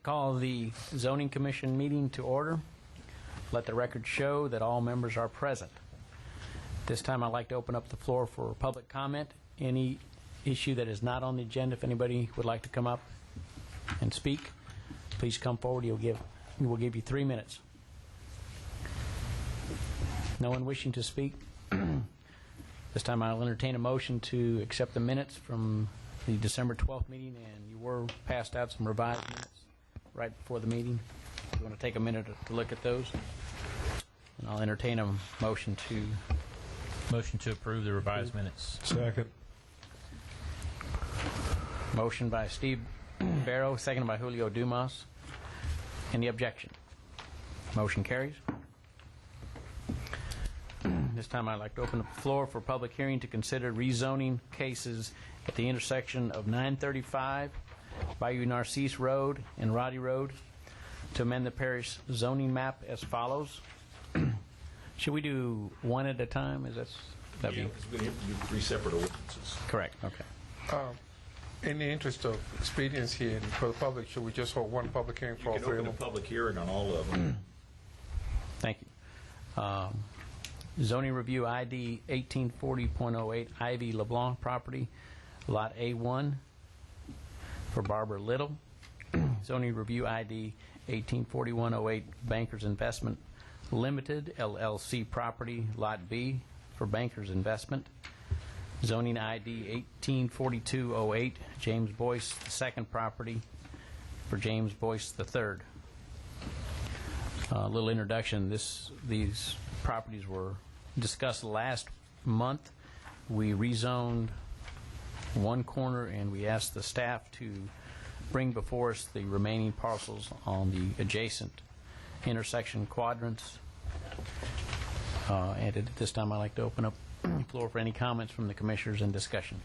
call the Zoning Commission meeting to order. Let the record show that all members are present. This time I'd like to open up the floor for public comment. Any issue that is not on the agenda, if anybody would like to come up and speak, please come forward. We will give you 3 minutes. No one wishing to speak? This time I'll entertain a motion to accept the minutes from the December 12th meeting, and you were passed out some revised minutes right before the meeting. You want to take a minute to look at those? And I'll entertain a motion to... Motion to approve the revised minutes. Second. Motion by Steve Barrow, seconded by Julio Dumas. Any objection? Motion carries. This time I'd like to open up the floor for public hearing to consider rezoning cases at the intersection of 935 Bayou Narcisse Road and Roddy Road to amend the parish zoning map as follows. Should we do one at a time? Is that Yeah, because we have to do 3 separate ordinances. correct? Okay. In the interest of expediency and for the public, should we just hold one public hearing for You all can three open of a them? public hearing on all of them. Thank you. Zoning Review ID 1840.08 Ivy LeBlanc property, Lot A1 for Barbara Little. Zoning Review ID 184108 Bankers Investment Limited LLC property, Lot B for Bankers Investment. Zoning ID 184208 James Boyce II property for James Boyce III. A little introduction. These properties were discussed last month. We rezoned one corner, and we asked the staff to bring before us the remaining parcels on the adjacent intersection quadrants. And at this time, I'd like to open up the floor for any comments from the commissioners and discussion.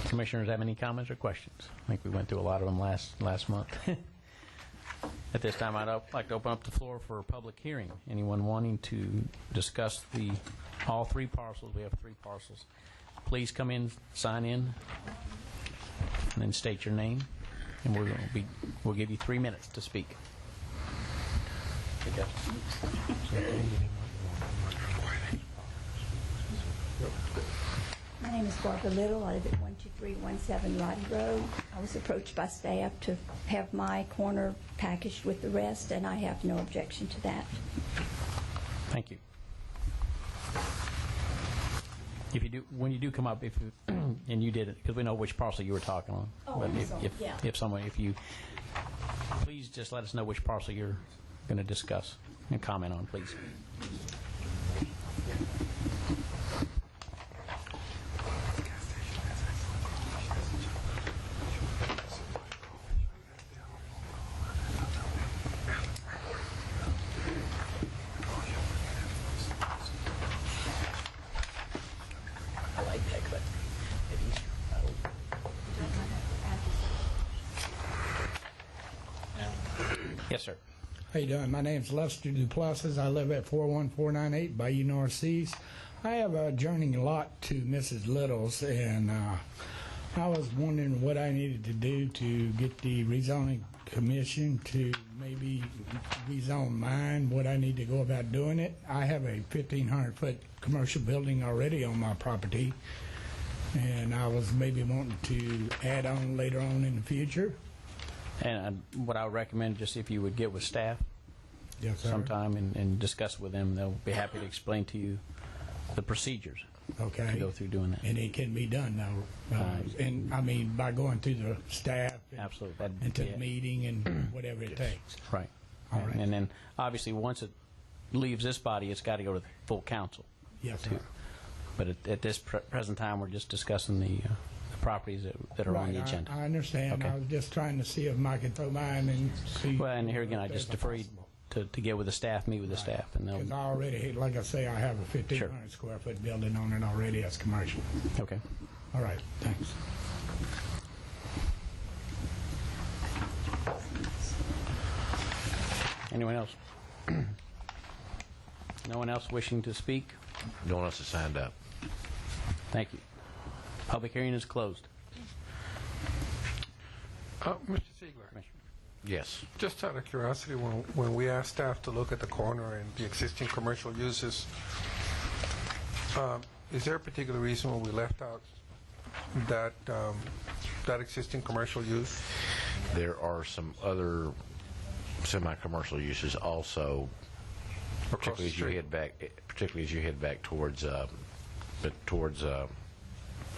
Commissioners have any comments or questions? I think we went through a lot of them last month. At this time, I'd like to open up the floor for a public hearing. Anyone wanting to discuss all 3 parcels? We have 3 parcels. Please come in, sign in, and then state your name. And we'll give you 3 minutes to speak. My name is Barbara Little. I live at 12317 Roddy Road. I was approached by staff to have my corner packaged with the rest, and I have no objection to that. Thank you. When you do come up, and you did it, because we know which parcel you were talking on. Oh, But I'm sorry. Yeah. if you please just let us know which parcel you're going to discuss and comment on, please. Yes, sir. How you doing? My name's Lester Duplessis. I live at 41498 Bayou Narcisse. I have a adjoining lot to Mrs. Little's, and I was wondering what I needed to do to get the rezoning commission to maybe rezone mine, what I need to go about doing it. I have a 1,500-foot commercial building already on my property, and I was maybe wanting to add on later on in the future. And what I would recommend, just if you would get with staff Yes, sir. sometime and discuss with them, they'll be happy to explain to you the procedures Okay. to go through doing that. And it can be done now. And I mean, by going through the staff and, Absolutely. and to the meeting and whatever it takes. Right. All right. And then, obviously, once it leaves this body, it's got to go to the full council. Yes, sir. But at this present time, we're just discussing the properties that are on the agenda. I understand. Okay. I was just trying to see if I could throw mine and see. Well, and here again, I just defer you to get with the staff, meet with the staff, and Because they'll... I already, like I say, I have a 1,500 square foot building on it already as commercial. Okay. All right, thanks. Anyone else? No one else wishing to speak? No one else has signed up. Thank you. Public hearing is closed. Mr. Ziegler, Yes. just out of curiosity, when we asked staff to look at the corner and the existing commercial uses, is there a particular reason why we left out that existing commercial use? There are some other semi-commercial uses also, Across the particularly as you head back towards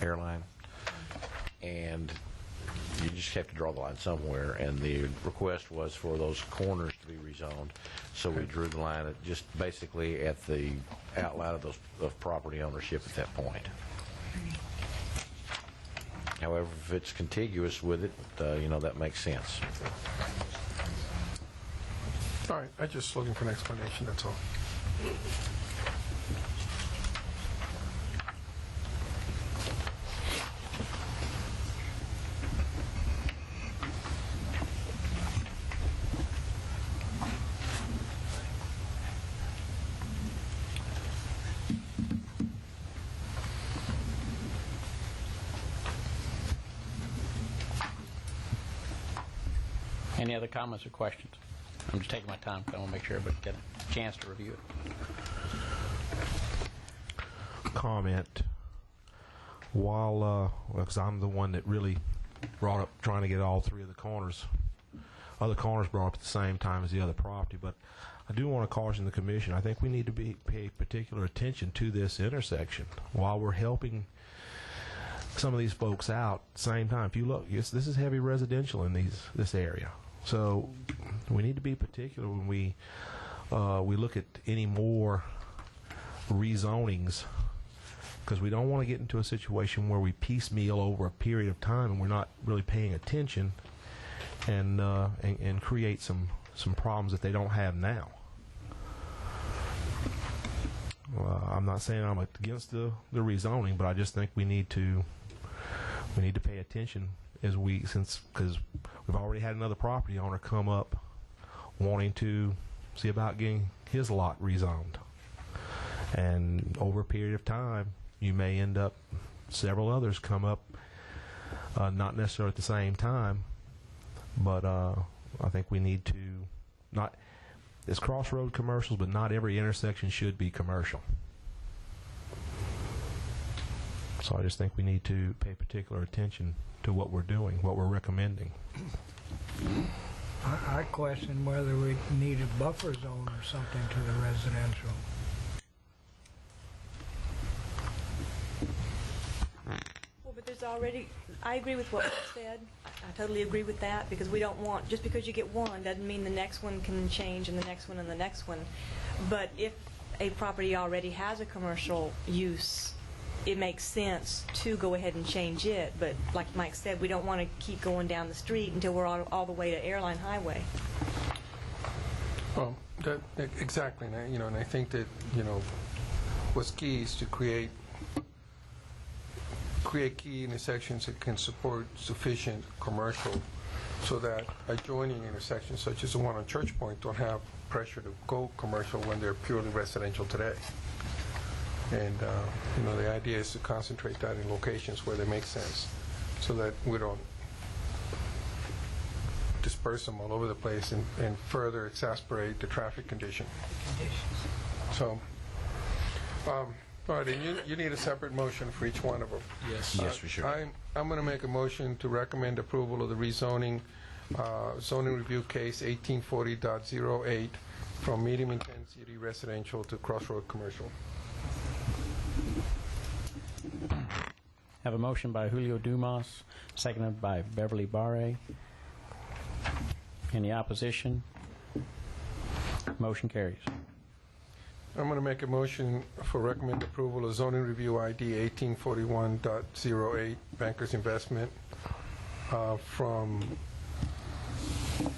airline, and you just have to draw the line somewhere. And the request was for those corners to be rezoned, so we drew the line at just basically at the outline of property ownership at that point. However, if it's contiguous with it, that makes sense. All right, I'm just looking for an explanation, that's all. Any other comments or questions? I'm just taking my time because I want to make sure everybody get a chance to review it. Comment. While, because I'm the one that really brought up trying to get all three of the other corners brought up at the same time as the other property, but I do want to caution the commission. I think we need to pay particular attention to this intersection while we're helping some of these folks out. At the same time, if you look, this is heavy residential in this area. So we need to be particular when we look at any more rezonings, because we don't want to get into a situation where we piecemeal over a period of time and we're not really paying attention and create some problems that they don't have now. I'm not saying I'm against the rezoning, but I just think we need to pay attention because we've already had another property owner come up wanting to see about getting his lot rezoned, and over a period of time you may end up several others come up, not necessarily at the same time, but I think we need to not, it's crossroad commercials, but not every intersection should be commercial. So I just think we need to pay particular attention to what we're doing, what we're recommending. I question whether we need a buffer zone or something to the residential. Well, but there's already, I agree with what you said. I totally agree with that, because we don't want, just because you get one doesn't mean the next one can change and the next one and the next one. But if a property already has a commercial use, it makes sense to go ahead and change it. But like Mike said, we don't want to keep going down the street until we're all the way to Airline Highway. Well, exactly, and I think that, what's key is to create key intersections that can support sufficient commercial, so that adjoining intersections such as the one on Church Point don't have pressure to go commercial when they're purely residential today. And the idea is to concentrate that in locations where they make sense, so that we don't disperse them all over the place and further exasperate the traffic condition. So, all right, and you need a separate motion for each one of them. Yes, for sure. I'm going to make a motion to recommend approval of the rezoning, zoning review case 1840.08 from medium intensity residential to crossroad commercial. Have a motion by Julio Dumas, seconded by Beverly Barre. Any opposition? Motion carries. I'm going to make a motion for recommend approval of zoning review ID 1841.08 Bankers Investment from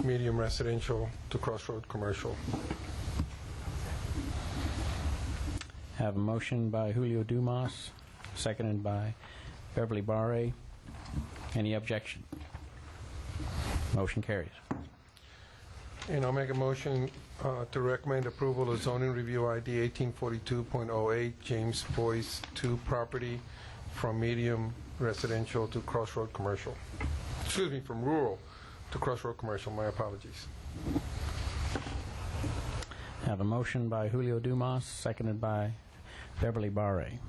medium residential to crossroad commercial. Have a motion by Julio Dumas, seconded by Beverly Barre. Any objection? Motion carries. And I'll make a motion to recommend approval of zoning review ID 1842.08, James Boyce 2 property from medium residential to crossroad commercial. Excuse me, from rural to crossroad commercial. My apologies. I have a motion by Julio Dumas, seconded by Beverly Barre.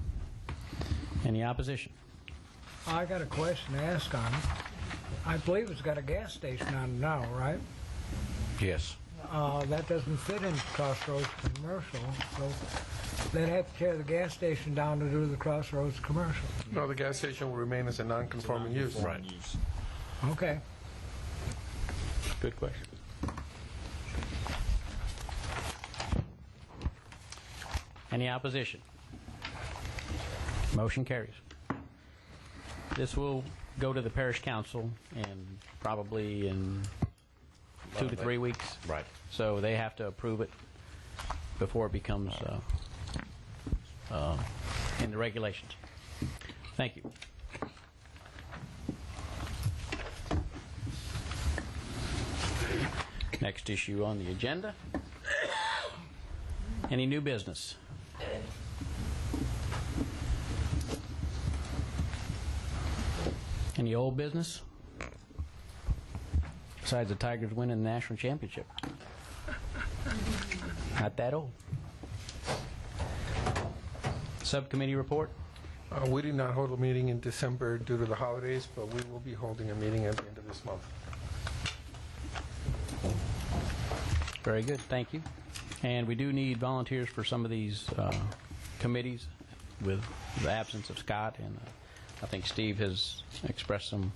Any opposition? I got a question to ask on it. I believe it's got a gas station on it now, right? Yes. That doesn't fit into Crossroads Commercial, so they'd have to tear the gas station down to do the Crossroads Commercial. No, the gas station will remain as a non-conforming use. Right. Okay. Good question. Any opposition? Motion carries. This will go to the parish council and probably in 2 to 3 weeks. Right. So they have to approve it before it becomes in the regulations. Thank you. Next issue on the agenda. Any new business? Any old business? Besides the Tigers winning the national championship. Not that old. Subcommittee report? We did not hold a meeting in December due to the holidays, but we will be holding a meeting at the end of this month. Very good, thank you. And we do need volunteers for some of these committees with the absence of Scott, and I think Steve has expressed some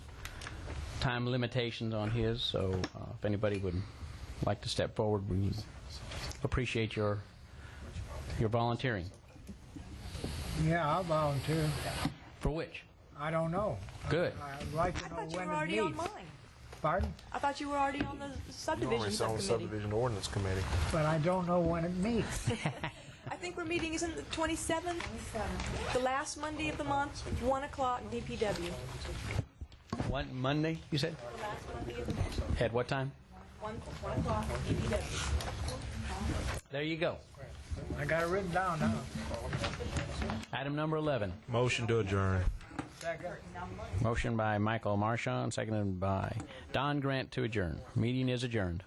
time limitations on his, so if anybody would like to step forward, we appreciate your volunteering. Yeah, I'll volunteer. For which? I don't know. Good. I'd like to I know thought you when were it already on meets. mine. Pardon? I thought you were already on the subdivision subcommittee. Subdivision Ordinance Committee. But I don't know when it meets. I think we're meeting, isn't it the 27th? The last Monday of the month, 1 o'clock, DPW. What, Monday, you said? The last Monday of the month, At what time? 1 o'clock, DPW. There you go. I got it written down now. Item number 11. Motion to adjourn. Second. Motion by Michael Marchand, seconded by Don Grant to adjourn. Meeting is adjourned.